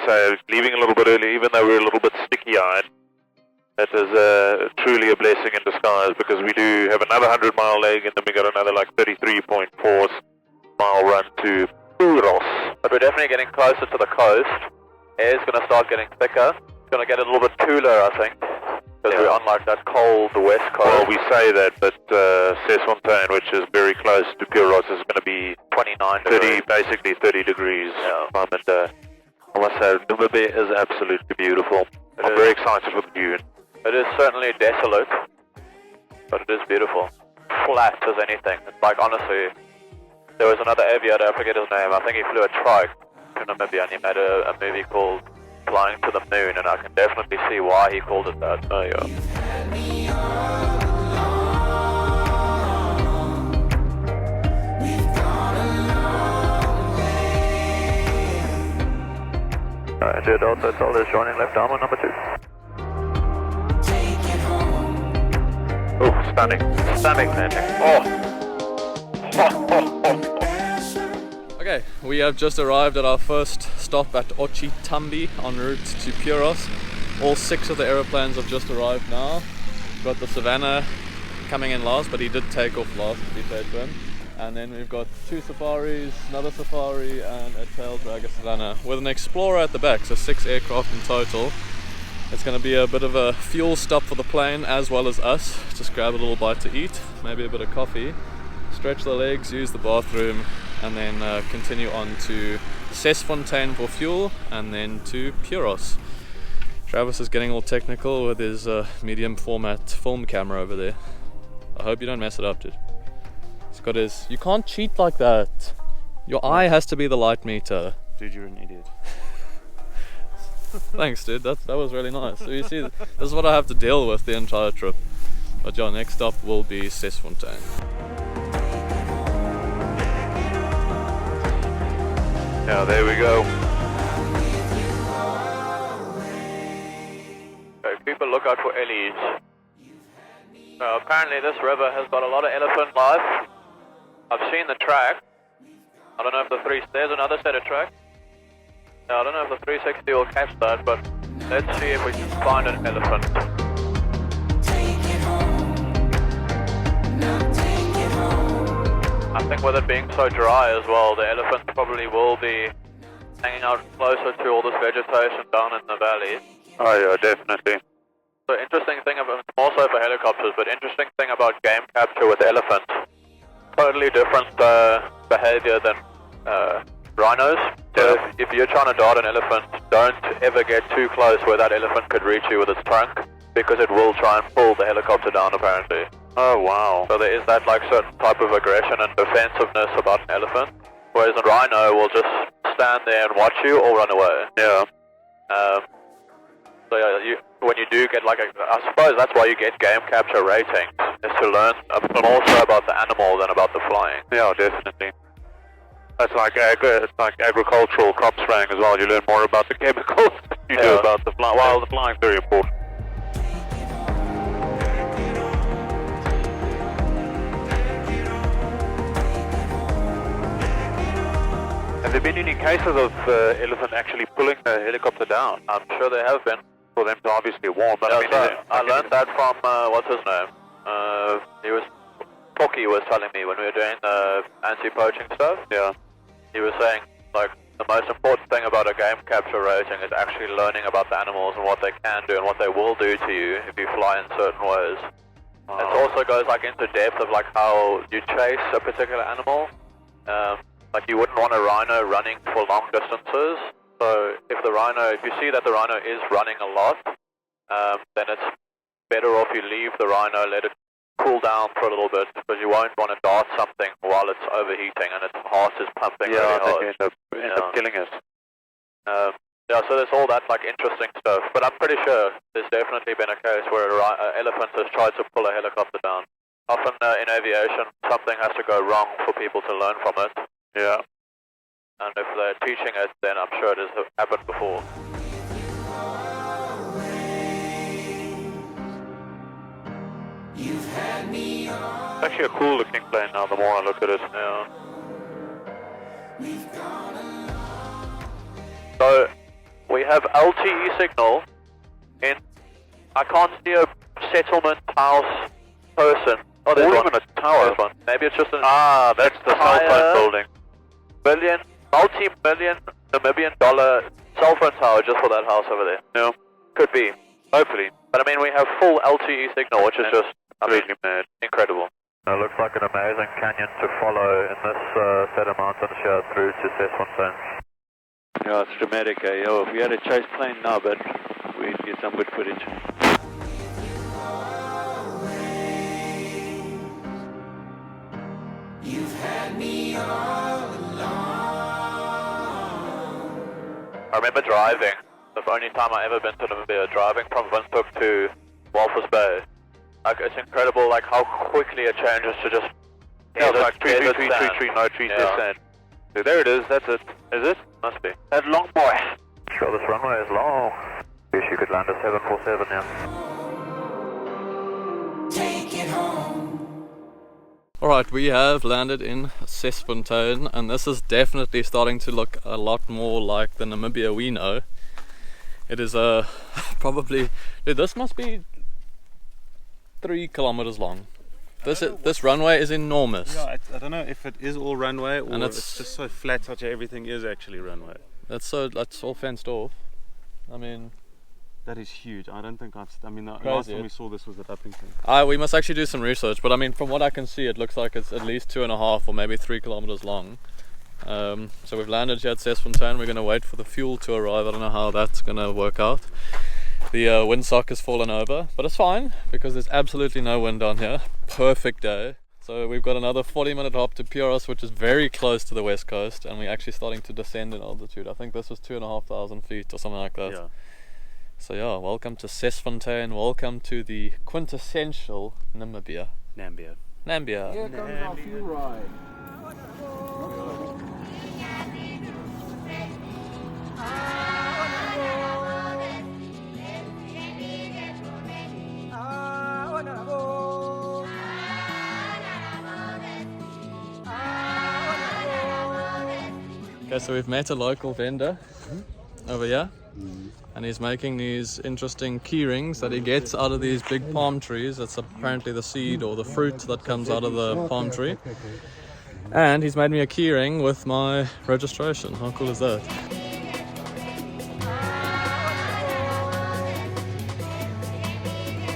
say, leaving a little bit early, even though we're a little bit sticky-eyed, it is truly a blessing in disguise, because we do have another 100-mile leg, and then we got another like 33.4 mile run to Puros. But we're definitely getting closer to the coast. Air's going to start getting thicker. It's going to get a little bit cooler, I think, because we're on like that cold west coast. Well, we say that, but Sesfontein, which is very close to Puros, is going to be 29 degrees. Basically 30 degrees. Yeah. And I must say, Namibia is absolutely beautiful. I'm very excited for the view. It is certainly desolate, but it is beautiful. Flat as anything. It's like, honestly, there was another aviator, I forget his name, I think he flew a trike to Namibia, and he made a movie called Flying to the Moon, and I can definitely see why he called it that. Oh yeah. Alright, India Delta, Sol is joining left arm on number 2. Oh, stunning. Stunning landing. Okay, we have just arrived at our first stop at Ochitambi en route to Puros. All 6 of the aeroplanes have just arrived now. We've got the Savannah coming in last, but he did take off last, to be fair to him. And then we've got 2 Safaris, another Safari, and a tail dragger Savannah with an Explorer at the back, so 6 aircraft in total. It's going to be a bit of a fuel stop for the plane as well as us. Just grab a little bite to eat, maybe a bit of coffee, stretch the legs, use the bathroom, and then continue on to Sesfontein for fuel, and then to Puros. Travis is getting all technical with his medium format film camera over there. I hope you don't mess it up, dude. He's got his... You can't cheat like that. Your eye has to be the light meter. Dude, you're an idiot. Thanks, dude. That was really nice. So you see, this is what I have to deal with the entire trip. But yeah, next stop will be Sesfontein. Yeah, there we go. Okay, people look out for ellies. Apparently this river has got a lot of elephant life. I've seen the track. I don't know if there's another set of tracks. I don't know if the 360 will catch that, but let's see if we can find an elephant. I think with it being so dry as well, the elephants probably will be hanging out closer to all this vegetation down in the valley. Oh yeah, definitely. So interesting thing about, more so for helicopters, but interesting thing about game capture with elephants, totally different behavior than rhinos. So if you're trying to dart an elephant, don't ever get too close where that elephant could reach you with its trunk, because it will try and pull the helicopter down apparently. Oh wow. So there is that like certain type of aggression and defensiveness about an elephant, whereas a rhino will just stand there and watch you or run away. Yeah. So yeah, when you do get like I suppose that's why you get game capture ratings, is to learn more so about the animal than about the flying. Yeah, definitely. It's like agricultural crop spraying as well. You learn more about the chemicals than you do about the flying. Well, the flying is very important. Have there been any cases of elephant actually pulling the helicopter down? I'm sure there have been. For them to obviously warn, but I learned that from what's his name? Pocky was telling me when we were doing the anti-poaching stuff. Yeah. He was saying like the most important thing about a game capture rating is actually learning about the animals and what they can do and what they will do to you if you fly in certain ways. It also goes like into depth of like how you chase a particular animal. Like you wouldn't want a rhino running for long distances. So if you see that the rhino is running a lot, then it's better off you leave the rhino, let it cool down for a little bit, because you won't want to dart something while it's overheating and its heart is pumping really hard. Yeah, end up killing it. Yeah, so there's all that like interesting stuff. But I'm pretty sure there's definitely been a case where an elephant has tried to pull a helicopter down. Often in aviation, something has to go wrong for people to learn from it. Yeah. And if they're teaching it, then I'm sure it has happened before. It's actually a cool looking plane now, the more I look at it. Yeah. So, We have LTE signal in, I can't see a settlement house person. Oh, there's one. A tower. There's one. Maybe it's just an That's the cell phone building. Multi-million Namibian dollar cell phone tower just for that house over there. No, Could be. hopefully. But I mean, we have full LTE signal, which is just Completely mad. incredible. It looks like an amazing canyon to follow in this set of mountains here through to Sesfontein. Yeah, it's dramatic, eh? Yo, if we had a chase plane now, but we'd get some good footage. You've had me all along. I remember driving, the only time I ever been to Namibia, driving from Windhoek to Walvis Bay. Like, it's incredible, like, how quickly it changes to just... Yeah, it's like tree, desert tree, sand. no trees, Yeah. just sand. So there it is, that's it. Is it? Must be. That long boy. Sure, this runway is long. Wish you could land a 747 now. Take it home. Alright, we have landed in Sesfontein, and this is definitely starting to look a lot more like the Namibia we know. It is probably... Dude, this must be 3 kilometers long. This runway is enormous. Yeah, I don't know if it is all runway or And it's just so flat that everything is actually runway. That's all fenced off. I mean, That is huge. I don't think the last Crazy, time we saw this was at Uppington. we must actually do some research, but I mean, from what I can see, it looks like it's at least 2.5 or maybe 3 kilometers long. So we've landed here at Sesfontein. We're going to wait for the fuel to arrive. I don't know how that's going to work out. The windsock has fallen over, but it's fine because there's absolutely no wind down here. Perfect day. So we've got another 40-minute hop to Puros, which is very close to the west coast, and we're actually starting to descend in altitude. I think this was 2,500 feet or something like that. Yeah. So yeah, welcome to Sesfontein. Welcome to the quintessential Namibia. Namibia. Namibia. Here comes our fuel ride. Okay, so we've met a local vendor over here, and he's making these interesting key rings that he gets out of these big palm trees. That's apparently the seed or the fruit that comes out of the palm tree. And he's made me a key ring with my registration. How cool is that?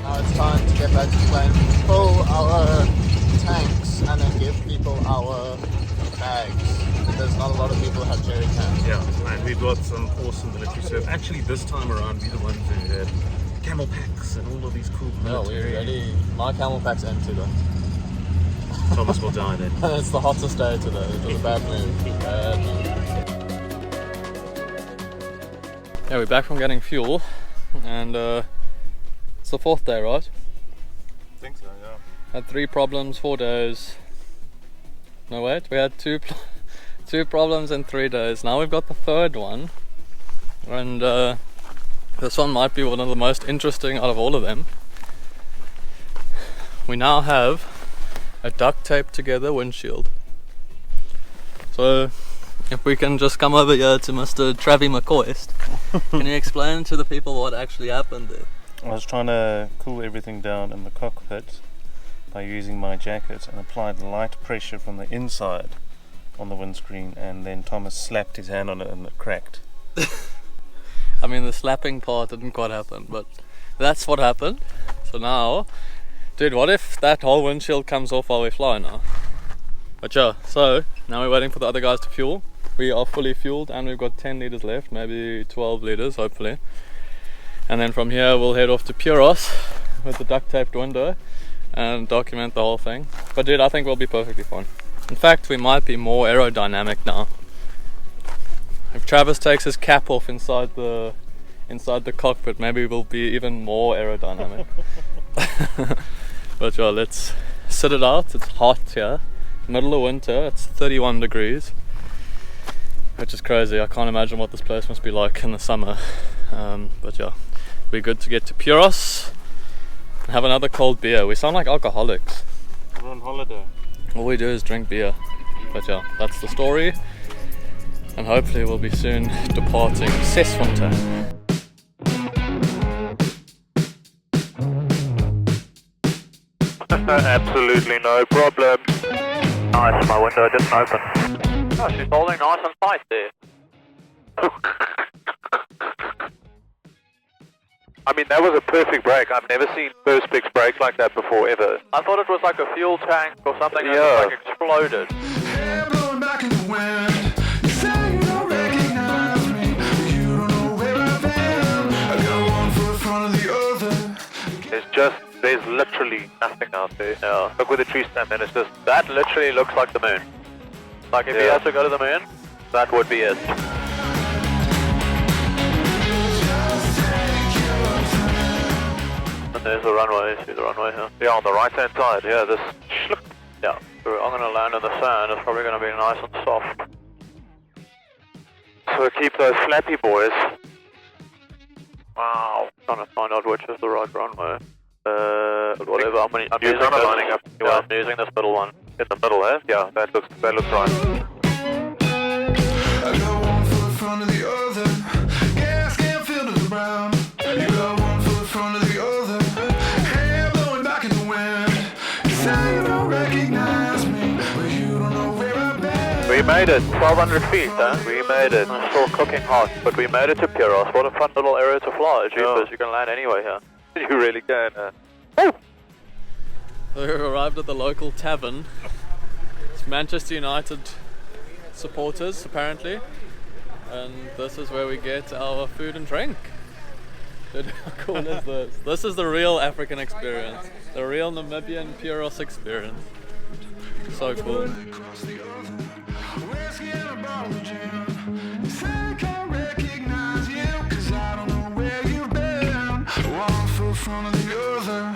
Now it's time to get back to the plane, fill our tanks, and then give people our bags. Because not a lot of people have jerry cans. Yeah, and we've got some awesome military serve. Actually, this time around, we're the ones who had camel packs and all of these cool No, military. we're ready. My camel pack's empty though. Thomas will die then. It's the hottest day today. It was a bad move. Bad move. Yeah, we're back from getting fuel, and it's the 4th day, right? I think so, yeah. Had 3 problems, 4 days. No, wait, we had 2 problems in 3 days. Now we've got the 3rd one, and this one might be one of the most interesting out of all of them. We now have a duct tape together windshield. So if we can just come over here to Mr. Travi McCoist, can you explain to the people what actually happened there? I was trying to cool everything down in the cockpit by using my jacket and applied light pressure from the inside on the windscreen, and then Thomas slapped his hand on it and it cracked. I mean, the slapping part didn't quite happen, but that's what happened. So now, dude, what if that whole windshield comes off while we fly now? But yeah, so now we're waiting for the other guys to fuel. We are fully fueled and we've got 10 liters left, maybe 12 liters hopefully. And then from here we'll head off to Puros with the duct taped window and document the whole thing. But dude, I think we'll be perfectly fine. In fact, we might be more aerodynamic now. If Travis takes his cap off inside the cockpit, maybe we'll be even more aerodynamic. But yeah, let's sit it out. It's hot here, middle of winter. It's 31 degrees, which is crazy. I can't imagine what this place must be like in the summer. But yeah, we're good to get to Puros and have another cold beer. We sound like alcoholics. We're on holiday. All we do is drink beer. But yeah, that's the story. and hopefully we'll be soon departing Sesfontein. Absolutely no problem. Nice, my window didn't open. Oh, she's holding nice and tight there. I mean, that was a perfect brake. I've never seen Perspex brake like that before, ever. I thought it was like a fuel tank or something that Yeah. just like exploded. There's literally nothing out there. Yeah. Look where the tree stand, and it's just, That literally looks like the moon. Like if you Yeah. had to go to the moon, that would be it. And there's the runway. See the runway here? yeah, on the right-hand side, yeah, this schluck. Yeah. So I'm going to land in the sand. It's probably going to be nice and soft. So keep those flappy boys. Wow. Trying to find out which is the right runway. Whatever. I'm You're using kind of this- lining up. Yeah, I'm using this middle one. In the middle, eh? Yeah, that looks right. I got one foot in front of the other. Gas can't feel to the ground. You got one foot in front of the other. Hair blowing back in the wind. You say you don't recognize me, but you don't know where I've been. We made it. 1,200 feet, huh? We made it. It's still cooking hot, but we made it to Puros. What a fun little area to fly. Jeepers, Yeah. you can land anywhere here. You really can. We arrived at the local tavern. It's Manchester United supporters, apparently. And this is where we get our food and drink. Dude, how cool is this? This is the real African experience. The real Namibian Puros experience. So cool. Whiskey and a bottle of gin. You say I can't recognize you, 'cause I don't know where you've been. One foot in front of the other.